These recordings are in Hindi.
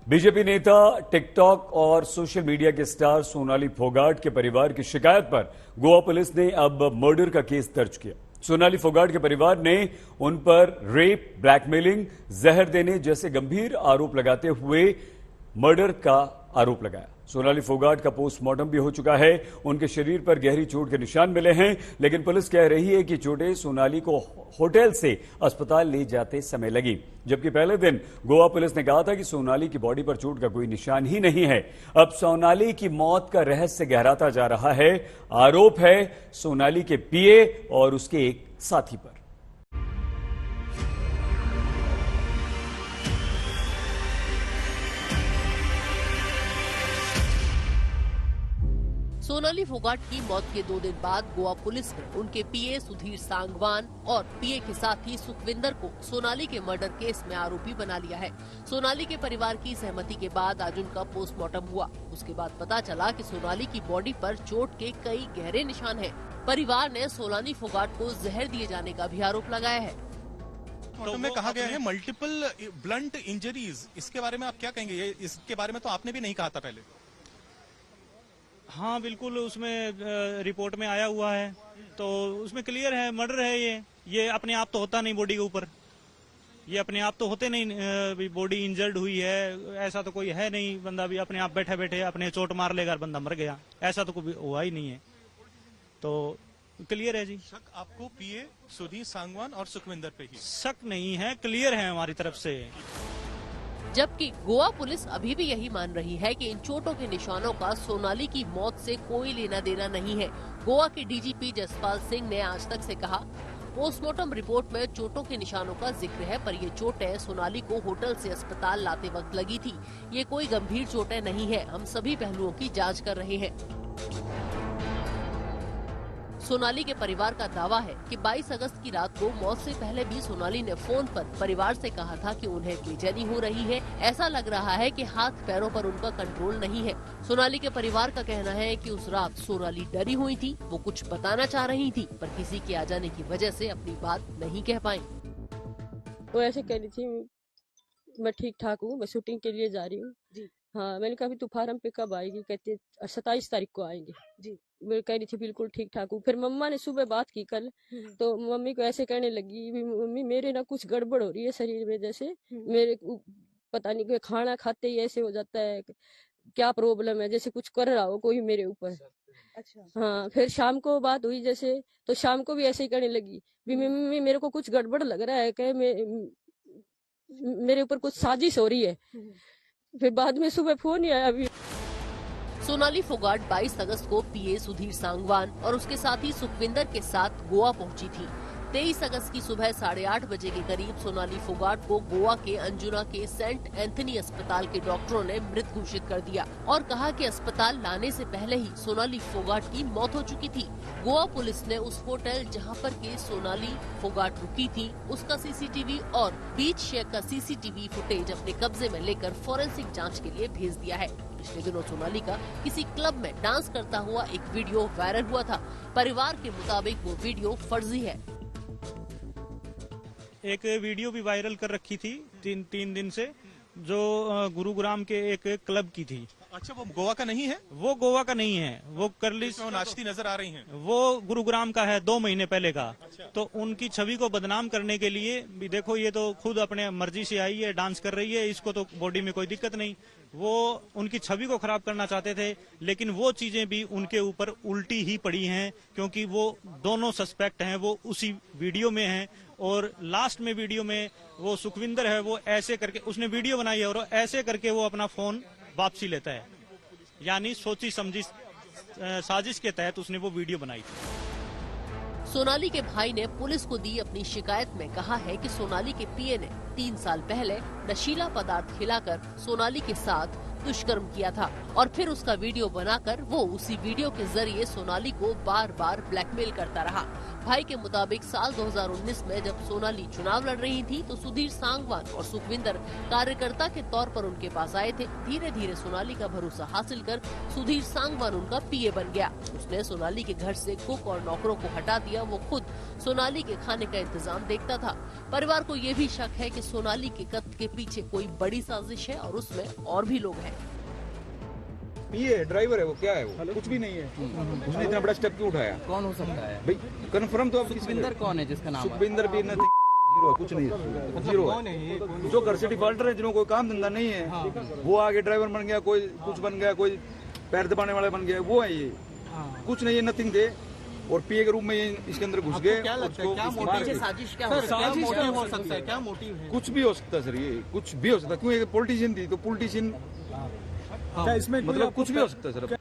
बीजेपी नेता, टिकटॉक और सोशल मीडिया के स्टार सोनाली फोगाट के परिवार की शिकायत पर गोवा पुलिस ने अब मर्डर का केस दर्ज किया। सोनाली फोगाट के परिवार ने उन पर रेप, ब्लैकमेलिंग, जहर देने जैसे गंभीर आरोप लगाते हुए मर्डर का आरोप लगाया। सोनाली फोगाट का पोस्टमार्टम भी हो चुका है। उनके शरीर पर गहरी चोट के निशान मिले हैं, लेकिन पुलिस कह रही है कि चोटें सोनाली को होटल से अस्पताल ले जाते समय लगी। जबकि पहले दिन गोवा पुलिस ने कहा था कि सोनाली की बॉडी पर चोट का कोई निशान ही नहीं है। अब सोनाली की मौत का रहस्य गहराता जा रहा है। आरोप है सोनाली के पीए और उसके एक साथी पर। सोनाली फोगाट की मौत के 2 दिन बाद गोवा पुलिस ने उनके पीए सुधीर सांगवान और पीए के साथी सुखविंदर को सोनाली के मर्डर केस में आरोपी बना लिया है। सोनाली के परिवार की सहमति के बाद आज उनका पोस्टमार्टम हुआ। उसके बाद पता चला कि सोनाली की बॉडी पर चोट के कई गहरे निशान हैं। परिवार ने सोनाली फोगाट को जहर दिए जाने का भी आरोप लगाया है। तो में कहा गया है मल्टीपल ब्लंट इंजरीज, इसके बारे में आप क्या कहेंगे? इसके बारे में तो आपने भी नहीं कहा था पहले। हाँ बिल्कुल, उसमें रिपोर्ट में आया हुआ है, तो उसमें क्लियर है मर्डर है। ये अपने आप तो होता नहीं बॉडी के ऊपर, ये अपने आप तो होते नहीं। बॉडी इंजर्ड हुई है ऐसा तो कोई है नहीं। बंदा भी अपने आप बैठे बैठे अपने चोट मार लेगा, बंदा मर गया, ऐसा तो कोई हुआ ही नहीं है। तो क्लियर है जी। शक आपको पीए सुधीर सांगवान और सुखविंदर पे ही? शक नहीं है, क्लियर है हमारी तरफ से। जबकि गोवा पुलिस अभी भी यही मान रही है कि इन चोटों के निशानों का सोनाली की मौत से कोई लेना देना नहीं है। गोवा के डीजीपी जसपाल सिंह ने आज तक से कहा, पोस्टमार्टम रिपोर्ट में चोटों के निशानों का जिक्र है, पर ये चोटें सोनाली को होटल से अस्पताल लाते वक्त लगी थी। ये कोई गंभीर चोटें नहीं है। हम सभी पहलुओं की जाँच कर रहे हैं। सोनाली के परिवार का दावा है कि 22 अगस्त की रात को मौत से पहले भी सोनाली ने फोन पर परिवार से कहा था कि उन्हें बेचैनी हो रही है। ऐसा लग रहा है कि हाथ पैरों पर उनका कंट्रोल नहीं है। सोनाली के परिवार का कहना है कि उस रात सोनाली डरी हुई थी। वो कुछ बताना चाह रही थी, पर किसी के आ जाने की वजह से अपनी बात नहीं कह पाई। वो ऐसे कह रही थी, मैं ठीक ठाक हूँ, मैं शूटिंग के लिए जा रही हूँ। हाँ, मैंने कहा तू फार्म पे कब आएगी? कहती 27 तारीख को आएंगे जी। मैं कह रही थी बिल्कुल ठीक ठाक हूँ। फिर मम्मा ने सुबह बात की कल, तो मम्मी को ऐसे कहने लगी, मम्मी मेरे ना कुछ गड़बड़ हो रही है शरीर में, जैसे मेरे पता नहीं खाना खाते ही ऐसे हो जाता है, क्या प्रॉब्लम है, जैसे कुछ कर रहा हो कोई मेरे ऊपर। अच्छा। हाँ, फिर शाम को बात हुई जैसे, तो शाम को भी ऐसे ही कहने लगी, मम्मी मेरे को कुछ गड़बड़ लग रहा है, कहे मेरे ऊपर कुछ साजिश हो रही है। फिर बाद में सुबह फोन ही आया। अभी सोनाली फोगाट 22 अगस्त को पीए सुधीर सांगवान और उसके साथी सुखविंदर के साथ गोवा पहुंची थी। 23 अगस्त की सुबह 8:30 बजे के करीब सोनाली फोगाट को गोवा के अंजुना के सेंट एंथनी अस्पताल के डॉक्टरों ने मृत घोषित कर दिया और कहा कि अस्पताल लाने से पहले ही सोनाली फोगाट की मौत हो चुकी थी। गोवा पुलिस ने उस होटल जहां पर के सोनाली फोगाट रुकी थी उसका सीसीटीवी और बीच शेक का सीसीटीवी फुटेज अपने कब्जे में लेकर फॉरेंसिक जाँच के लिए भेज दिया है। पिछले दिनों सोनाली का किसी क्लब में डांस करता हुआ एक वीडियो वायरल हुआ था। परिवार के मुताबिक वो वीडियो फर्जी है। एक वीडियो भी वायरल कर रखी थी तीन दिन से, जो गुरुग्राम के एक क्लब की थी। अच्छा, वो गोवा का नहीं है? वो गोवा का नहीं है, वो करली नाचती नजर आ रही हैं। वो गुरुग्राम का है, 2 महीने पहले का। अच्छा। तो उनकी छवि को बदनाम करने के लिए भी देखो, ये तो खुद अपने मर्जी से आई है, डांस कर रही है, इसको तो बॉडी में कोई दिक्कत नहीं। वो उनकी छवि को खराब करना चाहते थे, लेकिन वो चीजें भी उनके ऊपर उल्टी ही पड़ी हैं, क्योंकि वो दोनों सस्पेक्ट हैं, वो उसी वीडियो में हैं। और लास्ट में वीडियो में वो सुखविंदर है, वो ऐसे करके उसने वीडियो बनाई है और ऐसे करके वो अपना फोन वापसी लेता है, यानी सोची समझी साजिश के तहत उसने वो वीडियो बनाई थी। सोनाली के भाई ने पुलिस को दी अपनी शिकायत में कहा है कि सोनाली के पीए ने 3 साल पहले नशीला पदार्थ खिलाकर सोनाली के साथ दुष्कर्म किया था और फिर उसका वीडियो बनाकर वो उसी वीडियो के जरिए सोनाली को बार बार ब्लैकमेल करता रहा। भाई के मुताबिक साल 2019 में जब सोनाली चुनाव लड़ रही थी तो सुधीर सांगवान और सुखविंदर कार्यकर्ता के तौर पर उनके पास आए थे। धीरे धीरे सोनाली का भरोसा हासिल कर सुधीर सांगवान उनका पीए बन गया। उसने सोनाली के घर से कुक और नौकरों को हटा दिया। वो खुद सोनाली के खाने का इंतजाम देखता था। परिवार को ये भी शक है कि सोनाली के कत्ल के पीछे कोई बड़ी साजिश है और उसमें और भी लोग हैं। ये ड्राइवर है, वो क्या है, वो कुछ भी नहीं है। उसने इतना बड़ा स्टेप क्यों उठाया? कौन हो सकता है भाई कंफर्म तो आप सुखविंदर कौन है जिसका नाम है? सुखविंदर भी नथिंग, जीरो, कुछ नहीं है, जीरो है। जो घर से डिफॉल्टर है, जिन्हों कोई काम धंधा नहीं है, वो आगे ड्राइवर बन गया, कोई कुछ बन गया, कोई पैर दबाने वाला बन गया, वो है ये। कुछ नहीं है, नथिंग थे और पीए के रूप में ये इसके अंदर घुस गए। क्या लगता है, क्या मोटिव है? साजिश क्या हो सकता है? क्या मोटिव है? कुछ भी हो सकता है सर, ये कुछ भी हो सकता है। क्यों? एक पॉलिटिशियन थी तो पॉलिटिशियन इसमें मतलब कुछ भी हो सकता है सर।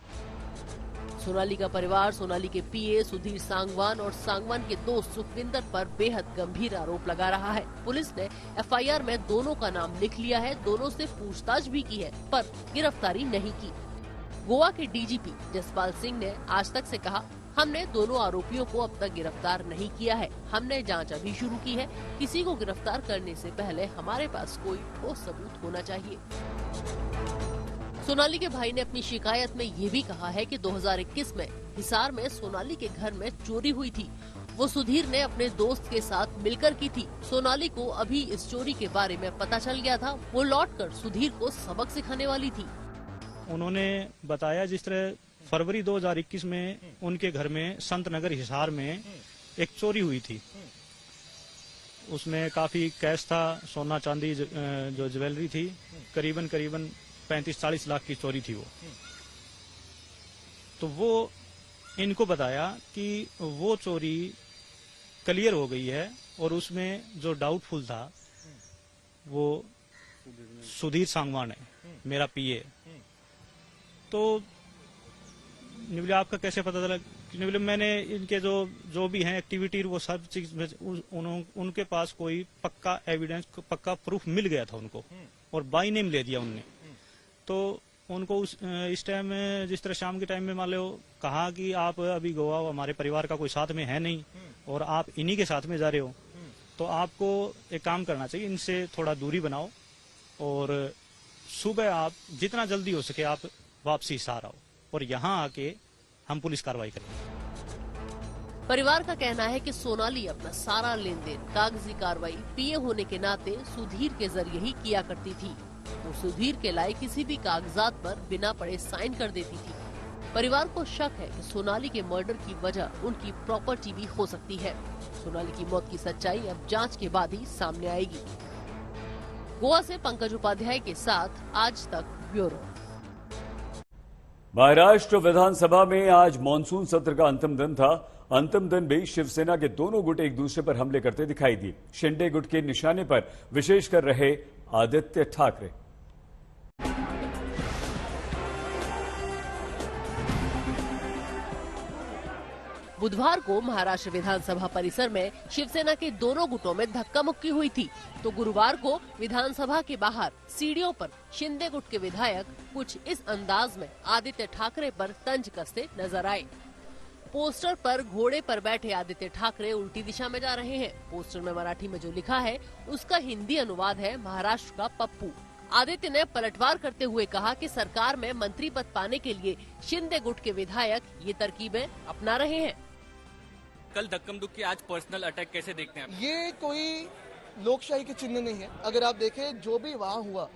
सोनाली का परिवार सोनाली के पीए सुधीर सांगवान और सांगवान के दोस्त सुखविंदर पर बेहद गंभीर आरोप लगा रहा है। पुलिस ने एफआईआर में दोनों का नाम लिख लिया है, दोनों से पूछताछ भी की है, पर गिरफ्तारी नहीं की। गोवा के डीजीपी जसपाल सिंह ने आज तक से कहा, हमने दोनों आरोपियों को अब तक गिरफ्तार नहीं किया है। हमने जांच अभी शुरू की है। किसी को गिरफ्तार करने से पहले हमारे पास कोई ठोस सबूत होना चाहिए। सोनाली के भाई ने अपनी शिकायत में ये भी कहा है कि 2021 में हिसार में सोनाली के घर में चोरी हुई थी। वो सुधीर ने अपने दोस्त के साथ मिलकर की थी। सोनाली को अभी इस चोरी के बारे में पता चल गया था। वो लौटकर सुधीर को सबक सिखाने वाली थी। उन्होंने बताया जिस तरह फरवरी 2021 में उनके घर में संत नगर हिसार में एक चोरी हुई थी। उसमें काफी कैश था, सोना चांदी जो ज्वेलरी थी, करीबन 35-40 लाख की चोरी थी वो। तो वो इनको बताया कि वो चोरी क्लियर हो गई है और उसमें जो डाउटफुल था वो सुधीर सांगवान है, मेरा पीए। तो निबले आपका कैसे पता चला? निबले मैंने इनके जो भी हैं एक्टिविटी वो सब चीज उनके पास कोई पक्का एविडेंस, पक्का प्रूफ मिल गया था उनको और बाई नेम ले दिया उनने। तो उनको इस टाइम जिस तरह शाम के टाइम में मान लो कहा कि आप अभी गोवा हमारे परिवार का कोई साथ में है नहीं और आप इन्हीं के साथ में जा रहे हो, तो आपको एक काम करना चाहिए, इनसे थोड़ा दूरी बनाओ और सुबह आप जितना जल्दी हो सके आप वापसी हिसार आओ और यहाँ आके हम पुलिस कार्रवाई करेंगे। परिवार का कहना है कि सोनाली अपना सारा लेन देन, कागजी कार्रवाई पीए होने के नाते सुधीर के जरिए ही किया करती थी। वो सुधीर के लाए किसी भी कागजात पर बिना पढ़े साइन कर देती थी। परिवार को शक है कि सोनाली के मर्डर की वजह उनकी प्रॉपर्टी भी हो सकती है। सोनाली की मौत की सच्चाई अब जांच के बाद ही सामने आएगी। गोवा से पंकज उपाध्याय के साथ आज तक ब्यूरो। महाराष्ट्र विधानसभा में आज मॉनसून सत्र का अंतिम दिन था। अंतिम दिन भी शिवसेना के दोनों गुट एक दूसरे पर हमले करते दिखाई दिए। शिंदे गुट के निशाने पर विशेष कर रहे आदित्य ठाकरे। बुधवार को महाराष्ट्र विधानसभा परिसर में शिवसेना के दोनों गुटों में धक्का मुक्की हुई थी, तो गुरुवार को विधानसभा के बाहर सीढ़ियों पर शिंदे गुट के विधायक कुछ इस अंदाज में आदित्य ठाकरे पर तंज कसते नजर आए। पोस्टर पर घोड़े पर बैठे आदित्य ठाकरे उल्टी दिशा में जा रहे हैं। पोस्टर में मराठी में जो लिखा है उसका हिंदी अनुवाद है महाराष्ट्र का पप्पू। आदित्य ने पलटवार करते हुए कहा कि सरकार में मंत्री पद पाने के लिए शिंदे गुट के विधायक ये तरकीबें अपना रहे हैं। कल धक्कम दुक्की, आज पर्सनल अटैक कैसे देखते हैं आप? ये कोई लोकशाही के चिन्ह नहीं है। अगर आप देखें जो भी वहाँ हुआ,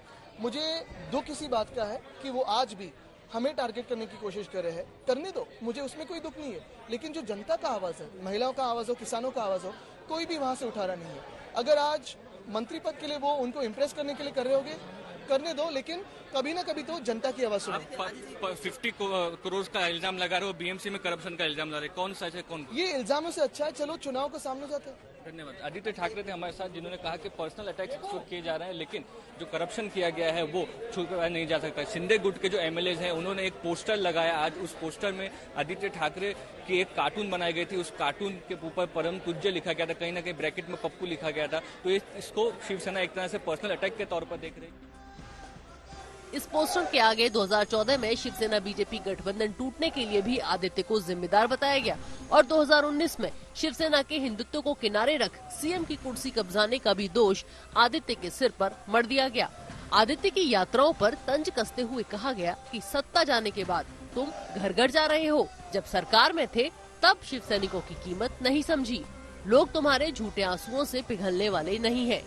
मुझे दुख इसी बात का है कि वो आज भी हमें टारगेट करने की कोशिश कर रहे हैं। करने दो, मुझे उसमें कोई दुख नहीं है, लेकिन जो जनता का आवाज है, महिलाओं का आवाज हो, किसानों का आवाज हो, कोई भी वहाँ से उठा रहा नहीं है। अगर आज मंत्री पद के लिए वो उनको इम्प्रेस करने के लिए कर रहे होंगे, करने दो, लेकिन कभी ना कभी तो जनता की आवाज सुनो। 50 करोड़ का इल्जाम लगा रहे हो, बीएमसी में करप्शन का इल्जाम लगा रहे, कौन सा है कौन? ये इल्जामों से अच्छा है चलो चुनाव के सामने जाते हैं। धन्यवाद। आदित्य ठाकरे थे हमारे साथ, जिन्होंने कहा कि पर्सनल अटैक्स किए जा रहे हैं, लेकिन जो करप्शन किया गया है वो छुपाया नहीं जा सकता। शिंदे गुट के जो एमएलए हैं उन्होंने एक पोस्टर लगाया आज, उस पोस्टर में आदित्य ठाकरे की एक कार्टून बनाई गई थी। उस कार्टून के ऊपर परम पूज्य लिखा गया था, कहीं ना कहीं ब्रैकेट में पप्पू लिखा गया था। तो इसको शिवसेना एक तरह से पर्सनल अटैक के तौर पर देख रही है। इस पोस्टर के आगे 2014 में शिवसेना बीजेपी गठबंधन टूटने के लिए भी आदित्य को जिम्मेदार बताया गया और 2019 में शिवसेना के हिंदुत्व को किनारे रख सीएम की कुर्सी कब्जाने का भी दोष आदित्य के सिर पर मढ़ दिया गया। आदित्य की यात्राओं पर तंज कसते हुए कहा गया कि सत्ता जाने के बाद तुम घर घर जा रहे हो, जब सरकार में थे तब शिव सैनिकों की कीमत नहीं समझी। लोग तुम्हारे झूठे आंसुओं से पिघलने वाले नहीं हैं।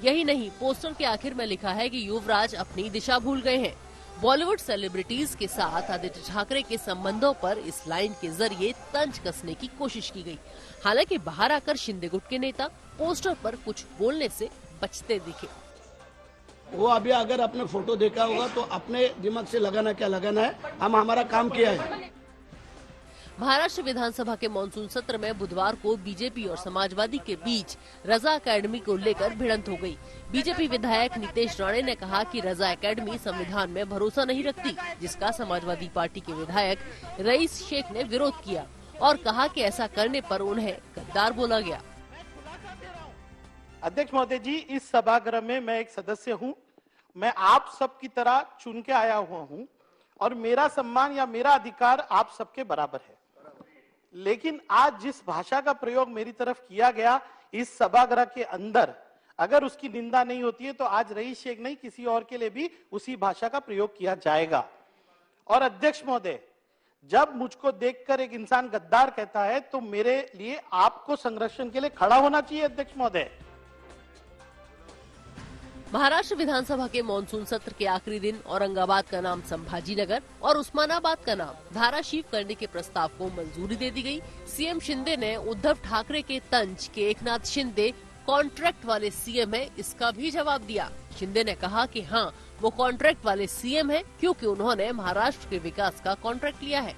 यही नहीं, पोस्टर के आखिर में लिखा है कि युवराज अपनी दिशा भूल गए हैं। बॉलीवुड सेलिब्रिटीज के साथ आदित्य ठाकरे के संबंधों पर इस लाइन के जरिए तंज कसने की कोशिश की गई। हालांकि बाहर आकर शिंदे गुट के नेता पोस्टर पर कुछ बोलने से बचते दिखे। वो अभी अगर अपने फोटो देखा होगा तो अपने दिमाग से लगाना क्या लगाना है, हम हमारा काम किया है। महाराष्ट्र विधानसभा के मानसून सत्र में बुधवार को बीजेपी और समाजवादी के बीच रजा एकेडमी को लेकर भिड़ंत हो गई। बीजेपी विधायक नितेश राणे ने कहा कि रजा एकेडमी संविधान में भरोसा नहीं रखती, जिसका समाजवादी पार्टी के विधायक रईस शेख ने विरोध किया और कहा कि ऐसा करने पर उन्हें गद्दार बोला गया। अध्यक्ष महोदय जी, इस सभागृह में मैं एक सदस्य हूं। मैं आप सब की तरह चुन के आया हुआ हूं और मेरा सम्मान या मेरा अधिकार आप सबके बराबर है। लेकिन आज जिस भाषा का प्रयोग मेरी तरफ किया गया इस सभागृह के अंदर, अगर उसकी निंदा नहीं होती है तो आज रईस शेख नहीं किसी और के लिए भी उसी भाषा का प्रयोग किया जाएगा। और अध्यक्ष महोदय, जब मुझको देखकर एक इंसान गद्दार कहता है तो मेरे लिए आपको संरक्षण के लिए खड़ा होना चाहिए। अध्यक्ष महोदय, महाराष्ट्र विधानसभा के मानसून सत्र के आखिरी दिन औरंगाबाद का नाम संभाजी नगर और उस्मानाबाद का नाम धाराशिव करने के प्रस्ताव को मंजूरी दे दी गई। सीएम शिंदे ने उद्धव ठाकरे के तंज के एकनाथ शिंदे कॉन्ट्रैक्ट वाले सीएम है, इसका भी जवाब दिया। शिंदे ने कहा कि हाँ, वो कॉन्ट्रैक्ट वाले सीएम है क्योंकि उन्होंने महाराष्ट्र के विकास का कॉन्ट्रैक्ट लिया है।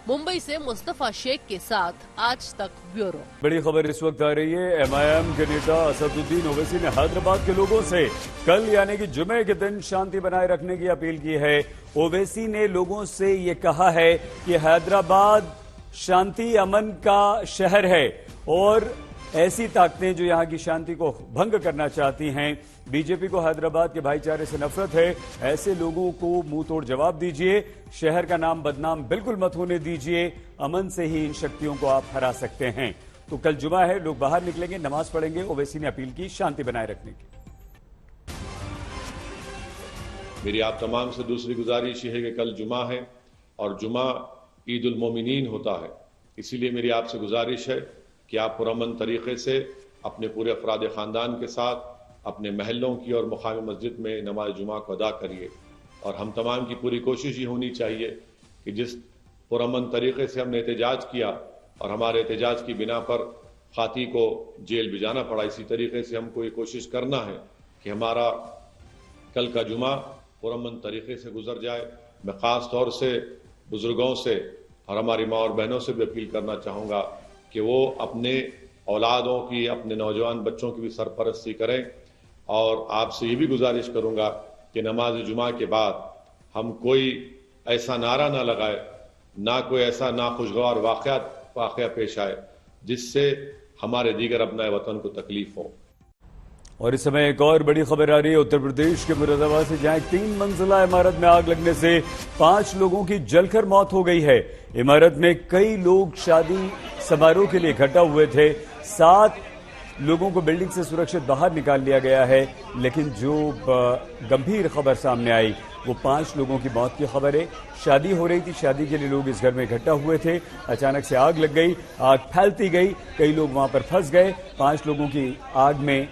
मुंबई से मुस्तफा शेख के साथ आज तक ब्यूरो। बड़ी खबर इस वक्त आ रही है। एमआईएम के नेता असदुद्दीन ओवैसी ने हैदराबाद के लोगों से कल यानी कि जुमे के दिन शांति बनाए रखने की अपील की है। ओवैसी ने लोगों से ये कहा है कि हैदराबाद शांति अमन का शहर है और ऐसी ताकतें जो यहां की शांति को भंग करना चाहती हैं, बीजेपी को हैदराबाद के भाईचारे से नफरत है, ऐसे लोगों को मुंह तोड़ जवाब दीजिए। शहर का नाम बदनाम बिल्कुल मत होने दीजिए। अमन से ही इन शक्तियों को आप हरा सकते हैं। तो कल जुमा है, लोग बाहर निकलेंगे, नमाज पढ़ेंगे। ओवैसी ने अपील की शांति बनाए रखने की। मेरी आप तमाम से दूसरी गुजारिश है कि कल जुमा है और जुमा ईद उल मोमिनीन होता है, इसीलिए मेरी आपसे गुजारिश है कि आप पुरअमन तरीके से अपने पूरे अफराद खानदान के साथ अपने महलों की और मुकामी मस्जिद में नमाज जुमा को अदा करिए। और हम तमाम की पूरी कोशिश ये होनी चाहिए कि जिस पुरअमन तरीके से हमने एहतजाज किया और हमारे एहतजाज की बिना पर खाती को जेल भिजाना पड़ा, इसी तरीके से हमको ये कोशिश करना है कि हमारा कल का जुमा पुरअमन तरीके से गुजर जाए। मैं ख़ास तौर से बुजुर्गों से और हमारी माँ और बहनों से भी अपील करना चाहूँगा कि वो अपने औलादों की, अपने नौजवान बच्चों की भी सरपरस्ती करें। और आपसे ये भी गुजारिश करूंगा कि नमाज जुमा के बाद हम कोई ऐसा नारा ना लगाए, ना कोई ऐसा नाखुशगवार वाक़या पेश आए जिससे हमारे दीगर अपने वतन को तकलीफ हो। और इस समय एक और बड़ी खबर आ रही है उत्तर प्रदेश के मुरादाबाद से, जहां 3 मंजिला इमारत में आग लगने से 5 लोगों की जलकर मौत हो गई है। इमारत में कई लोग शादी समारोह के लिए इकट्ठा हुए थे। 7 लोगों को बिल्डिंग से सुरक्षित बाहर निकाल लिया गया है, लेकिन जो गंभीर खबर सामने आई वो 5 लोगों की मौत की खबर है। शादी हो रही थी, शादी के लिए लोग इस घर में इकट्ठा हुए थे, अचानक से आग लग गई, आग फैलती गई, कई लोग वहां पर फंस गए। 5 लोगों की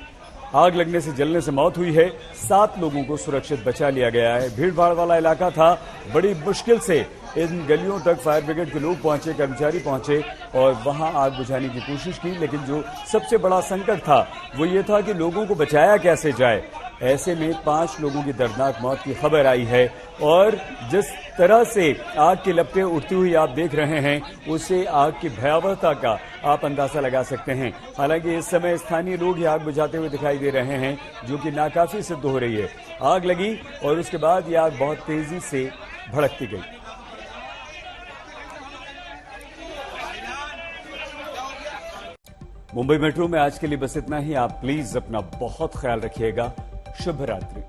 आग लगने से, जलने से मौत हुई है। 7 लोगों को सुरक्षित बचा लिया गया है। भीड़ भाड़ वाला इलाका था, बड़ी मुश्किल से इन गलियों तक फायर ब्रिगेड के लोग पहुंचे, कर्मचारी पहुंचे और वहां आग बुझाने की कोशिश की, लेकिन जो सबसे बड़ा संकट था वो ये था कि लोगों को बचाया कैसे जाए। ऐसे में 5 लोगों की दर्दनाक मौत की खबर आई है और जिस तरह से आग की लपटें उठती हुई आप देख रहे हैं, उससे आग की भयावहता का आप अंदाजा लगा सकते हैं। हालांकि इस समय स्थानीय लोग ही आग बुझाते हुए दिखाई दे रहे हैं, जो कि नाकाफी सिद्ध हो रही है। आग लगी और उसके बाद ये आग बहुत तेजी से भड़कती गई। मुंबई मेट्रो में आज के लिए बस इतना ही। आप प्लीज अपना बहुत ख्याल रखिएगा। शुभ रात्रि।